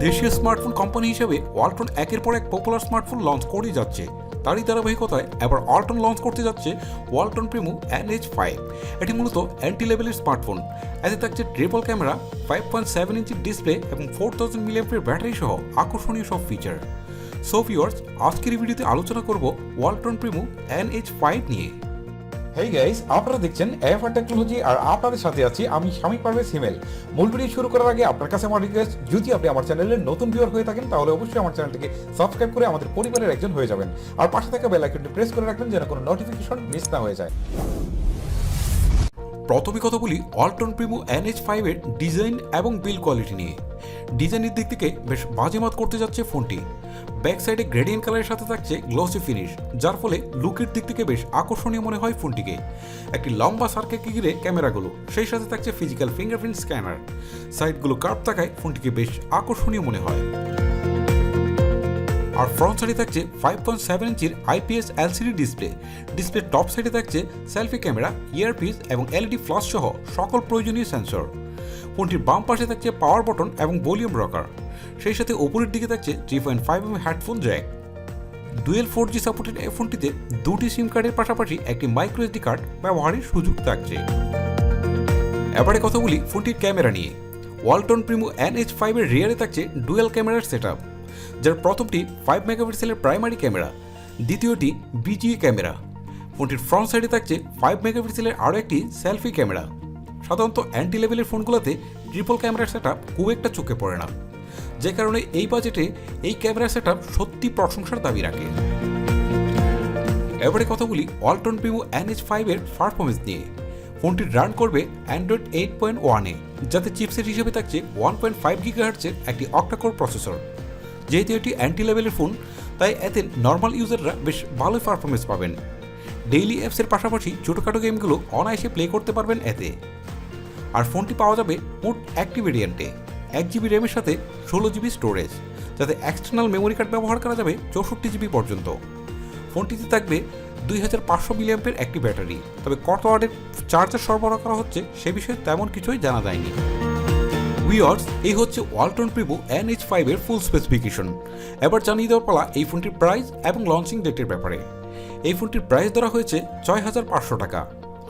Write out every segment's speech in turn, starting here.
দেশীয় smartphone company হিসেবে ওয়ালটন একের পর এক পপুলার স্মার্টফোন লঞ্চ করেই যাচ্ছে। তারই ধারাবাহিকতায় এবার ওয়ালটন লঞ্চ করতে যাচ্ছে ওয়ালটন প্রিমো nh5। এটি মূলত এন্ট্রি লেভেলের স্মার্টফোন। এতে থাকছে ট্রিপল ক্যামেরা, 5.7 ইঞ্চির ডিসপ্লে এবং 4000 mAh ব্যাটারি সহ আকর্ষণীয় সব ফিচার। সো ভিউয়ার্স, আজকের এই ভিডিওতে আলোচনা করব ওয়ালটন প্রিমো nh5 নিয়ে। হেই গাইস, আপনারা দেখছেন AFR টেকনোলজি আর আপনাদের সাথে আছি আমি শামিক পারভেজ হিমেল। মূল ভিডিও শুরু করার আগে আপনার কাছে আমার রিকোয়েস্ট, যদি আপনি আমার চ্যানেলের নতুন ভিউয়ার হয়ে থাকেন তাহলে অবশ্যই আমার চ্যানেলটিকে সাবস্ক্রাইব করে আমাদের পরিবারের একজন হয়ে যাবেন আর পাশে থাকা বেল আইকনটি প্রেস করে রাখবেন যেন কোনো নোটিফিকেশন মিস না হয়ে যায়। প্রথমে কথা বলি ওয়ালটন প্রিমো nh5 এর ডিজাইন এবং বিল্ড কোয়ালিটি নিয়ে। ডিজাইনের দিক থেকে বেশ বাজিমাত করতে যাচ্ছে ফোনটি। ব্যাক সাইডে গ্রেডিয়েন্ট কালারের সাথে থাকছে গ্লসি ফিনিশ, যার ফলে লুকের দিক থেকে বেশ আকর্ষণীয় মনে হয় ফোনটিকে। একটি লম্বা সার্কেলকে ঘিরে ক্যামেরাগুলো, সেই সাথে থাকছে ফিজিক্যাল ফিঙ্গারপ্রিন্ট স্ক্যানার। সাইডগুলো কার্ভ থাকায় ফোনটিকে বেশ আকর্ষণীয় মনে হয়। আর ফ্রন্ট সাইডে থাকছে 5.7 ইঞ্চির IPS LCD ডিসপ্লে টপ সাইডে থাকছে সেলফি ক্যামেরা, ইয়ারপিস এবং LED ফ্ল্যাশ সহ সকল প্রয়োজনীয় সেন্সর। ফোনটির বাম পাশে থাকছে পাওয়ার বাটন এবং ভলিউম রকার, সেই সাথে উপরের দিকে থাকছে 3.5mm headphone Jack. Dual 4G supported এই ফোনটিতে দুটি সিম কার্ডের পাশাপাশি একটি মাইক্রো SD কার্ড ব্যবহারের সুযোগ থাকছে। এবারে কথা বলি ফোনটির ক্যামেরা নিয়ে। ওয়ালটন প্রিমো nh5 এর রিয়ারে থাকছে ডুয়েল ক্যামেরার সেটআপ, যার প্রথমটি 5 মেগাপিক্সেলের প্রাইমারি ক্যামেরা, দ্বিতীয়টি BGA ক্যামেরা। ফোনটির ফ্রন্ট সাইডে থাকছে 5 মেগাপিক্সেলের আরও একটি সেলফি ক্যামেরা। সাধারণত অ্যান্টি লেভেলের ফোনগুলোতে ট্রিপল ক্যামেরার সেটআপ খুব একটা চোখে পড়ে না, যে কারণে এই বাজেটে এই ক্যামেরার সেটআপ সত্যি প্রশংসার দাবি রাখে। এবারে কথা বলি ওয়ালটন প্রিমো nh5 এর পারফরমেন্স নিয়ে। ফোনটি রান করবে অ্যান্ড্রয়েড 8.1 এ, যাতে চিপসেট হিসেবে থাকছে 1.5 GHz একটি অক্টাকোর প্রসেসর। যেহেতু এটি অ্যান্টি লেভেলের ফোন, তাই এতে নর্মাল ইউজাররা বেশ ভালোই পারফরমেন্স পাবেন। ডেইলি অ্যাপসের পাশাপাশি ছোটোখাটো গেমগুলো অনায়াসে প্লে করতে পারবেন এতে। আর ফোনটি পাওয়া যাবে মোট একটি ভেরিয়েন্টে, 1GB র্যামের সাথে 16GB স্টোরেজ, যাতে এক্সটার্নাল মেমোরি কার্ড ব্যবহার করা যাবে 64GB পর্যন্ত। ফোনটিতে থাকবে 2500 mAh একটি ব্যাটারি, তবে কত ওয়াটের চার্জার সরবরাহ করা হচ্ছে সে বিষয়ে তেমন কিছুই জানা যায়নি। ভিউয়ার্স, এই হচ্ছে ওয়ালটন প্রিমো nh5 এর ফুল স্পেসিফিকেশন। এবার জানিয়ে দেওয়ার পালা এই ফোনটির প্রাইস এবং লঞ্চিং ডেটের ব্যাপারে। এই ফোনটির প্রাইস ধরা হয়েছে 6500 টাকা,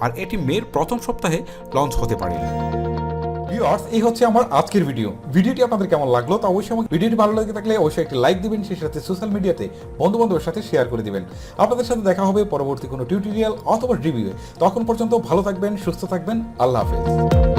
আর এটি মের প্রথম সপ্তাহে লঞ্চ হতে পারে। ভিউয়ার্স, এই হচ্ছে আমার আজকের ভিডিওটি আপনাদের কেমন লাগলো তা অবশ্যই আমাকে ভিডিওটি ভালো লাগে থাকলে অবশ্যই একটি লাইক দিবেন, সেই সাথে সোশ্যাল মিডিয়াতে বন্ধুবান্ধবের সাথে শেয়ার করে দিবেন। আপনাদের সাথে দেখা হবে পরবর্তী কোনো টিউটোরিয়াল অথবা রিভিউয়ে। তখন পর্যন্ত ভালো থাকবেন, সুস্থ থাকবেন। আল্লাহ হাফেজ।